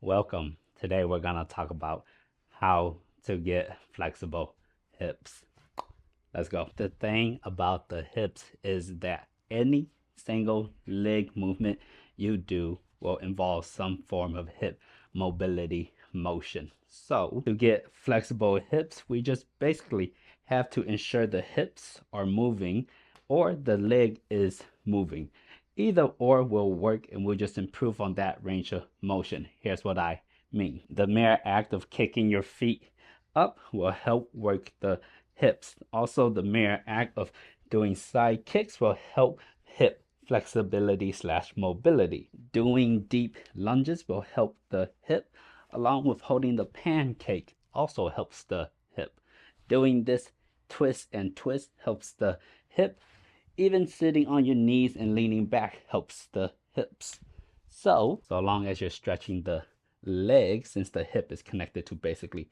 Welcome. Today we're gonna talk about how to get flexible hips. Let's go. The thing about the hips is that any single leg movement you do will involve some form of hip mobility motion. So to get flexible hips, we just basically have to ensure the hips are moving or the leg is moving. Either or will work and we'll just improve on that range of motion. Here's what I mean. The mere act of kicking your feet up will help work the hips. Also, the mere act of doing side kicks will help hip flexibility slash mobility. Doing deep lunges will help the hip, along with holding the pancake also helps the hip. Doing this twist and twist helps the hip. Even sitting on your knees and leaning back helps the hips. So long as you're stretching the leg, since the hip is connected to basically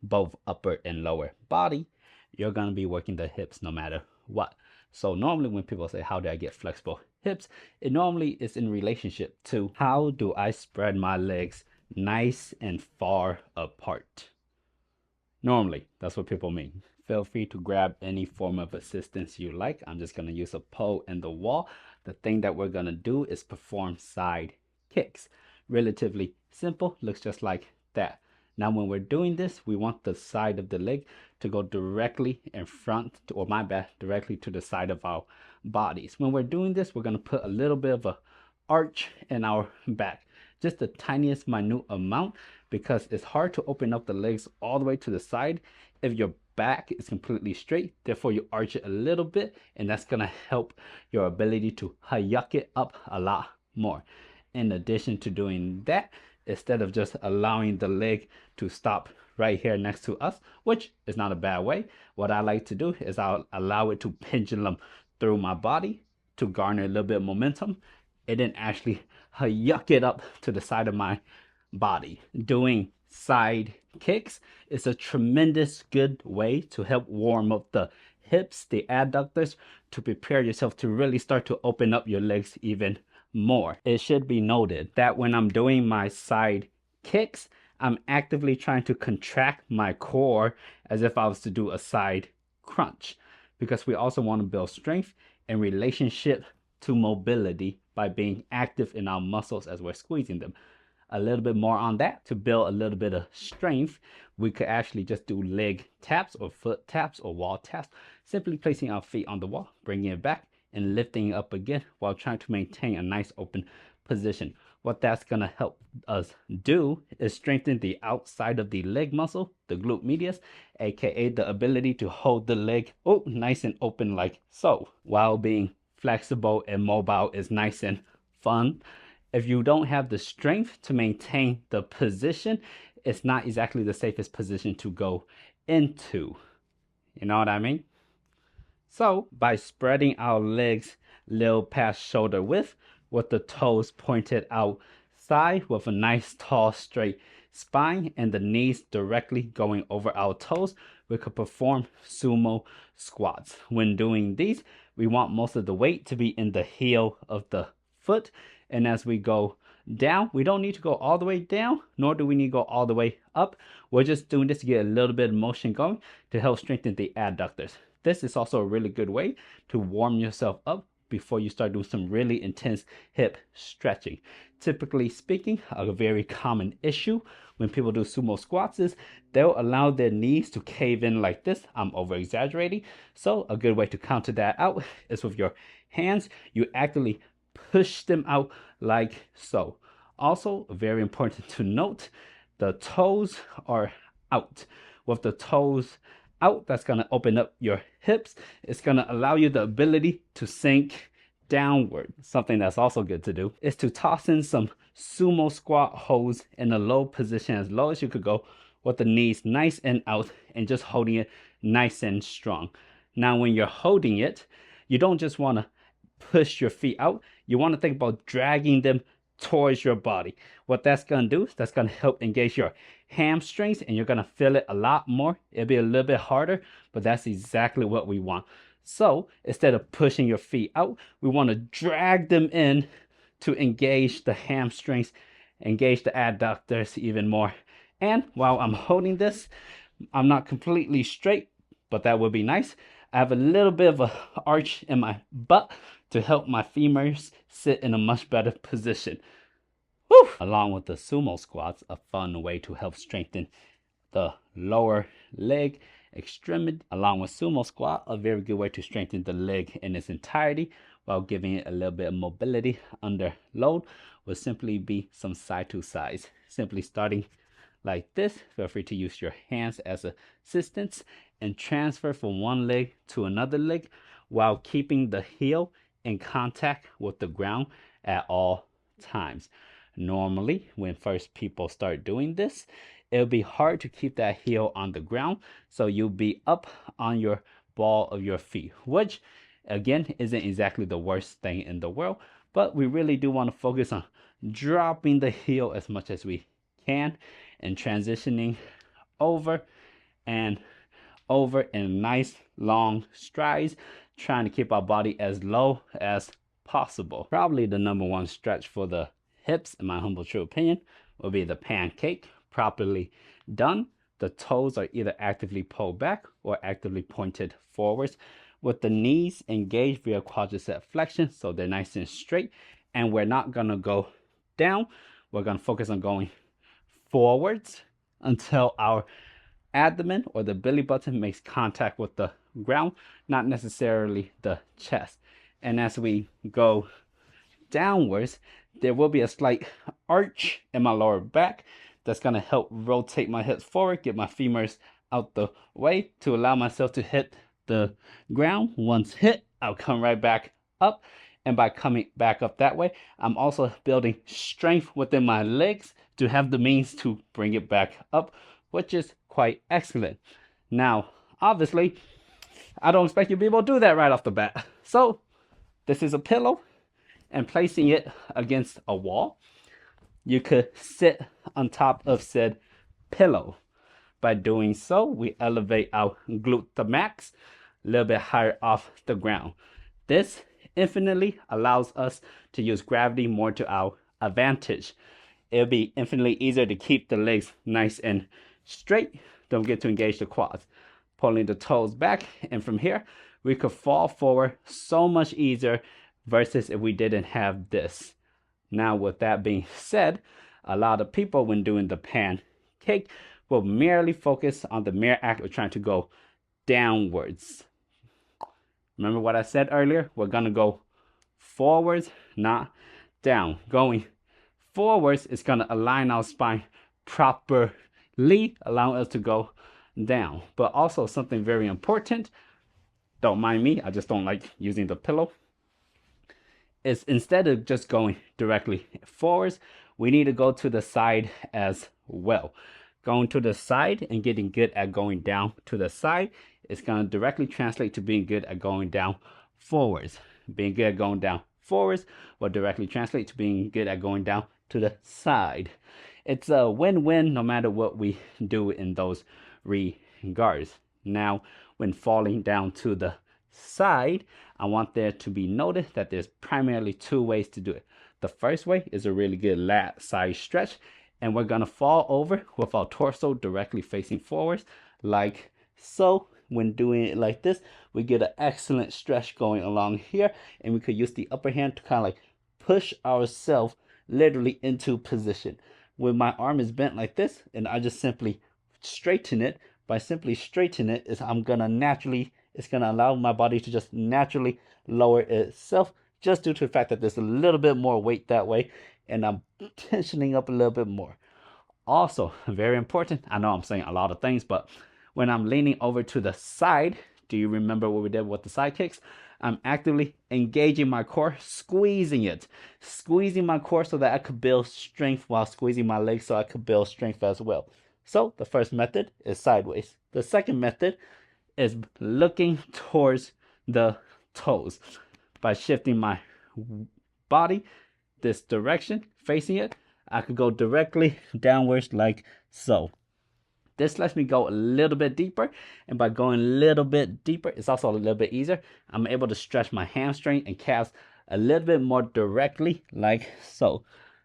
both upper and lower body, you're going to be working the hips no matter what. So normally when people say, how do I get flexible hips? It normally is in relationship to how do I spread my legs nice and far apart. Normally, that's what people mean. Feel free to grab any form of assistance you like. I'm just going to use a pole and the wall. The thing that we're going to do is perform side kicks. Relatively simple, looks just like that. Now when we're doing this, we want the side of the leg to go directly in front, or my bad, directly to the side of our bodies. When we're doing this, we're going to put a little bit of a arch in our back. Just the tiniest minute amount, because it's hard to open up the legs all the way to the side if your back is completely straight. Therefore, you arch it a little bit, and that's going to help your ability to yuck it up a lot more. In addition to doing that, instead of just allowing the leg to stop right here next to us, which is not a bad way, what I like to do is I'll allow it to pendulum through my body to garner a little bit of momentum, and then actually yuck it up to the side of my body. Doing side kicks is a tremendous good way to help warm up the hips, the adductors, to prepare yourself to really start to open up your legs even more. It should be noted that when I'm doing my side kicks, I'm actively trying to contract my core as if I was to do a side crunch, because we also want to build strength in relationship to mobility by being active in our muscles as we're squeezing them. A little bit more on that to build a little bit of strength. We could actually just do leg taps or foot taps or wall taps, simply placing our feet on the wall, bringing it back and lifting it up again while trying to maintain a nice open position. What that's going to help us do is strengthen the outside of the leg muscle, the glute medius, aka the ability to hold the leg nice and open like so. While being flexible and mobile is nice and fun, if you don't have the strength to maintain the position, it's not exactly the safest position to go into. You know what I mean? So by spreading our legs a little past shoulder width with the toes pointed outside with a nice tall straight spine and the knees directly going over our toes, we could perform sumo squats. When doing these, we want most of the weight to be in the heel of the foot, and as we go down, we don't need to go all the way down, nor do we need to go all the way up. We're just doing this to get a little bit of motion going to help strengthen the adductors. This is also a really good way to warm yourself up before you start doing some really intense hip stretching. Typically speaking, a very common issue when people do sumo squats is they'll allow their knees to cave in like this. I'm over exaggerating. So a good way to counter that out is with your hands. You actively push them out like so. Also, very important to note, the toes are out. With the toes out, that's going to open up your hips. It's going to allow you the ability to sink downward. Something that's also good to do is to toss in some sumo squat holds in a low position, as low as you could go, with the knees nice and out and just holding it nice and strong. Now when you're holding it, you don't just want to push your feet out. You want to think about dragging them towards your body. What that's going to do is that's going to help engage your hamstrings, and you're going to feel it a lot more. It'll be a little bit harder, but that's exactly what we want. So instead of pushing your feet out, we want to drag them in to engage the hamstrings engage the adductors even more. And while I'm holding this, I'm not completely straight, but that would be nice. I have a little bit of an arch in my butt to help my femurs sit in a much better position. Woo! Along with the sumo squats, a fun way to help strengthen the lower leg extremity. Along with sumo squat, a very good way to strengthen the leg in its entirety while giving it a little bit of mobility under load will simply be some side to sides. Simply starting like this. Feel free to use your hands as assistance and transfer from one leg to another leg while keeping the heel in contact with the ground at all times. Normally, when first people start doing this, it'll be hard to keep that heel on the ground, so you'll be up on your ball of your feet, which again isn't exactly the worst thing in the world, but we really do want to focus on dropping the heel as much as we can and transitioning over and over in nice long strides, trying to keep our body as low as possible. Probably the number one stretch for the hips, in my humble true opinion, will be the pancake. Properly done, the toes are either actively pulled back or actively pointed forwards with the knees engaged via quadricep flexion, so they're nice and straight. And we're not gonna go down, we're gonna focus on going forwards until our abdomen or the belly button makes contact with the ground, not necessarily the chest. And as we go downwards, there will be a slight arch in my lower back that's going to help rotate my hips forward, get my femurs out the way to allow myself to hit the ground. Once hit, I'll come right back up. And by coming back up that way, I'm also building strength within my legs to have the means to bring it back up, which is quite excellent. Now, obviously, I don't expect you to be able to do that right off the bat. So, this is a pillow, and placing it against a wall, you could sit on top of said pillow. By doing so, we elevate our glutamax a little bit higher off the ground. This infinitely allows us to use gravity more to our advantage. It'll be infinitely easier to keep the legs nice and straight. Don't get to engage the quads. Pulling the toes back, and from here, we could fall forward so much easier versus if we didn't have this. Now, with that being said, a lot of people when doing the pancake will merely focus on the mere act of trying to go downwards. Remember what I said earlier? We're going to go forwards, not down. Going forwards is going to align our spine properly, allowing us to go down. But also something very important, don't mind me, I just don't like using the pillow, is instead of just going directly forwards, we need to go to the side as well. Going to the side and getting good at going down to the side is going to directly translate to being good at going down forwards. Being good at going down forwards will directly translate to being good at going down to the side. It's a win-win no matter what we do in those regards. Now, when falling down to the side, I want there to be noted that there's primarily two ways to do it. The first way is a really good lat side stretch, and we're gonna fall over with our torso directly facing forwards like so. When doing it like this, we get an excellent stretch going along here, and we could use the upper hand to kind of like push ourselves literally into position. When my arm is bent like this and I just simply straighten it, by simply straightening it, it's gonna allow my body to just naturally lower itself, just due to the fact that there's a little bit more weight that way, and I'm tensioning up a little bit more. Also, very important, I know I'm saying a lot of things, but when I'm leaning over to the side, do you remember what we did with the side kicks? I'm actively engaging my core, squeezing my core so that I could build strength while squeezing my legs so I could build strength as well. So the first method is sideways. The second method is looking towards the toes. By shifting my body this direction, facing it, I could go directly downwards like so. This lets me go a little bit deeper, and by going a little bit deeper, it's also a little bit easier. I'm able to stretch my hamstring and calves a little bit more directly like so.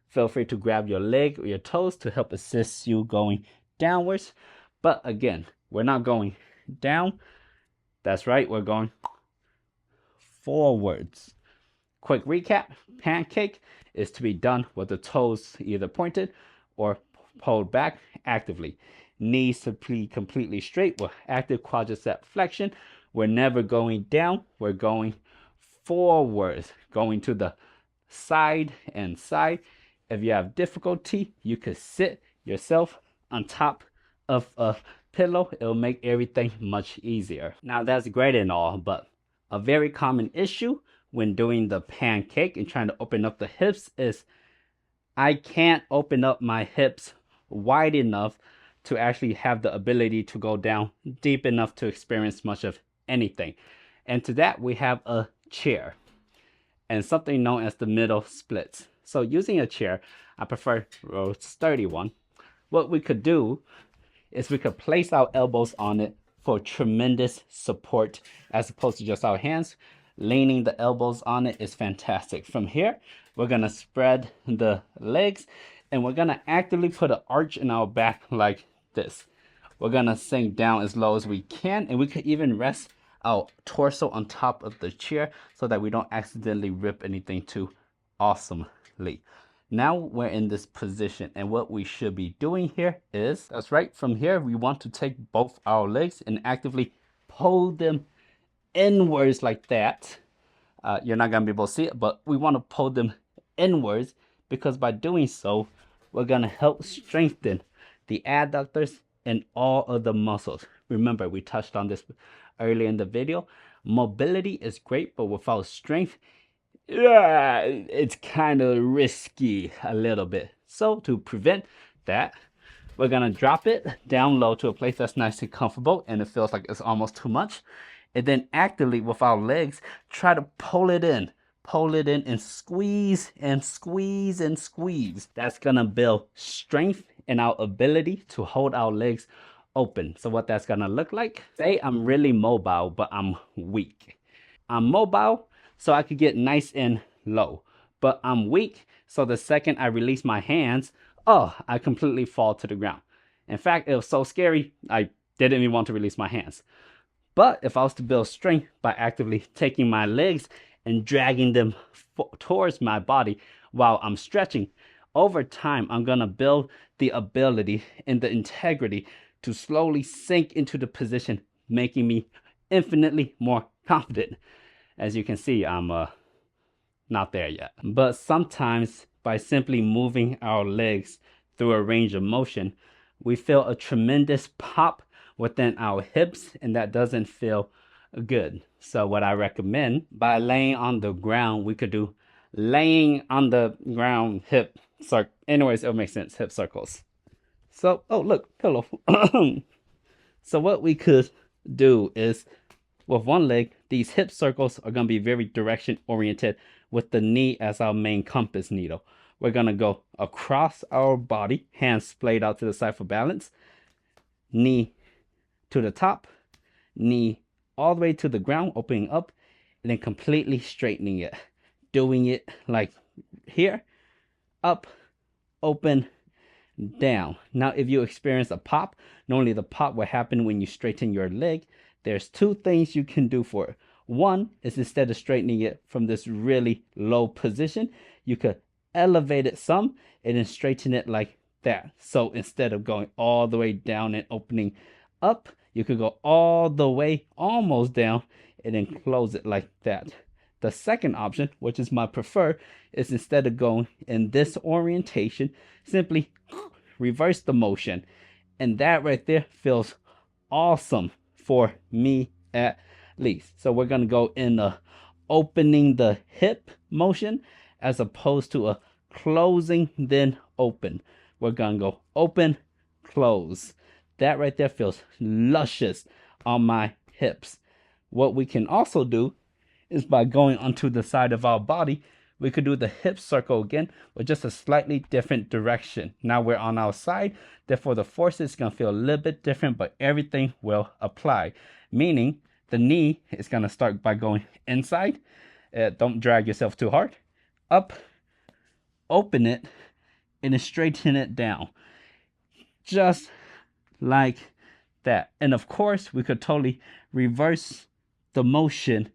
feel free to grab your leg or your toes to help assist you going downwards. But again, we're not going down. That's right, we're going forwards. Quick recap, pancake is to be done with the toes either pointed or pulled back actively. Knees to be completely straight with active quadricep flexion. We're never going down, we're going forwards, going to the side and side. If you have difficulty, you could sit yourself on top of a pillow. It'll make everything much easier. Now that's great and all, but a very common issue when doing the pancake and trying to open up the hips is I can't open up my hips wide enough to actually have the ability to go down deep enough to experience much of anything. And to that, we have a chair and something known as the middle splits. So using a chair, I prefer a sturdy one. What we could do is we could place our elbows on it for tremendous support as opposed to just our hands. Leaning the elbows on it is fantastic. From here, we're gonna spread the legs and we're gonna actively put an arch in our back like this. We're gonna sink down as low as we can, and we could even rest our torso on top of the chair so that we don't accidentally rip anything too awesomely. Now we're in this position, and what we should be doing here is, that's right, from here we want to take both our legs and actively pull them inwards like that. You're not gonna be able to see it, but we want to pull them inwards because by doing so, we're gonna help strengthen the adductors and all of the muscles. Remember, we touched on this earlier in the video. Mobility is great, but without strength, yeah, it's kind of risky a little bit. So to prevent that, we're gonna drop it down low to a place that's nice and comfortable and it feels like it's almost too much. And then actively with our legs, try to pull it in. Pull it in and squeeze and squeeze and squeeze. That's gonna build strength in our ability to hold our legs open. So what that's gonna look like, say I'm really mobile, but I'm weak. I'm mobile, so I could get nice and low, but I'm weak, so the second I release my hands, oh, I completely fall to the ground. In fact, it was so scary, I didn't even want to release my hands. But if I was to build strength by actively taking my legs and dragging them towards my body while I'm stretching, over time, I'm gonna build the ability and the integrity to slowly sink into the position, making me infinitely more confident. As you can see, I'm not there yet. But sometimes by simply moving our legs through a range of motion, we feel a tremendous pop within our hips, and that doesn't feel good. So what I recommend, by laying on the ground, we could do laying on the ground hip circle. Anyways, it'll make sense, hip circles. So, oh look, pillow. So what we could do is, with one leg, these hip circles are going to be very direction oriented with the knee as our main compass needle. We're going to go across our body, hands splayed out to the side for balance, knee to the top, knee all the way to the ground, opening up, and then completely straightening it. Doing it like here, up, open, down. Now, if you experience a pop, normally the pop will happen when you straighten your leg. There's two things you can do for it. One is, instead of straightening it from this really low position, you could elevate it some and then straighten it like that. So instead of going all the way down and opening up, you could go all the way almost down and then close it like that. The second option, which is my preferred, is instead of going in this orientation, simply reverse the motion. And that right there feels awesome for me at least. So we're going to go in a opening the hip motion as opposed to a closing then open. We're going to go open, close. That right there feels luscious on my hips. What we can also do is, by going onto the side of our body, we could do the hip circle again with just a slightly different direction. Now we're on our side, therefore the force is going to feel a little bit different, but everything will apply. Meaning the knee is going to start by going inside. Don't drag yourself too hard. Up, open it, and then straighten it down. Just like that. And of course, we could totally reverse the motion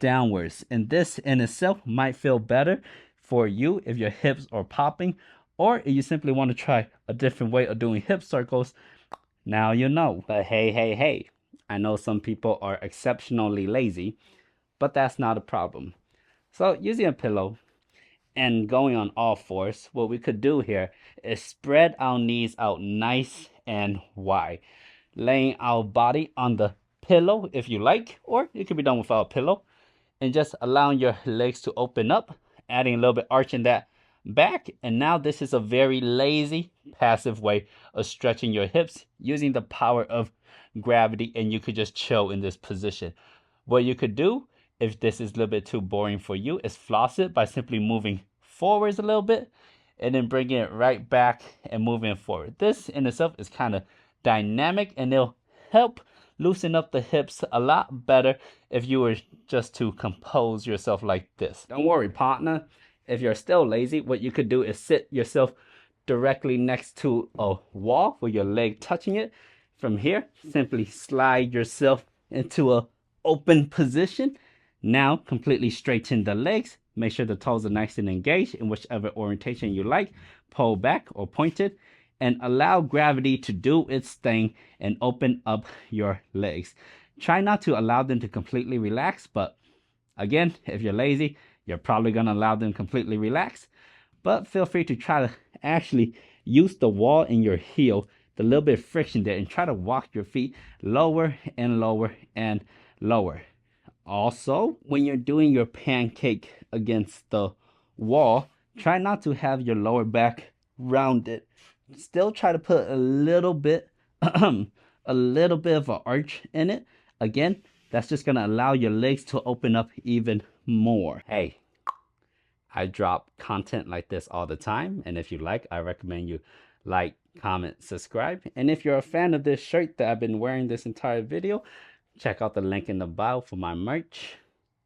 downwards. And this in itself might feel better for you if your hips are popping, or if you simply want to try a different way of doing hip circles. Now you know. But hey, I know some people are exceptionally lazy, but that's not a problem. So using a pillow and going on all fours, what we could do here is spread our knees out nice and wide, laying our body on the pillow if you like, or it could be done without a pillow, and just allowing your legs to open up, adding a little bit arch in that back. And now this is a very lazy, passive way of stretching your hips using the power of gravity, and you could just chill in this position. What you could do, if this is a little bit too boring for you, is floss it by simply moving forwards a little bit and then bringing it right back and moving forward. This in itself is kind of dynamic, and it'll help loosen up the hips a lot better if you were just to compose yourself like this. Don't worry, partner. If you're still lazy, what you could do is sit yourself directly next to a wall with your leg touching it. From here, simply slide yourself into a open position. Now completely straighten the legs. Make sure the toes are nice and engaged in whichever orientation you like, pull back or pointed, and allow gravity to do its thing and open up your legs. Try not to allow them to completely relax, but again, if you're lazy, you're probably going to allow them completely relax. But feel free to try to actually use the wall in your heel, the little bit of friction there, and try to walk your feet lower and lower and lower. Also, when you're doing your pancake against the wall, try not to have your lower back rounded. Still try to put a little bit of an arch in it. Again, that's just going to allow your legs to open up even more. Hey, I drop content like this all the time, and if you like, I recommend you like, comment, subscribe. And if you're a fan of this shirt that I've been wearing this entire video, check out the link in the bio for my merch.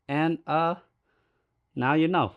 And now you know.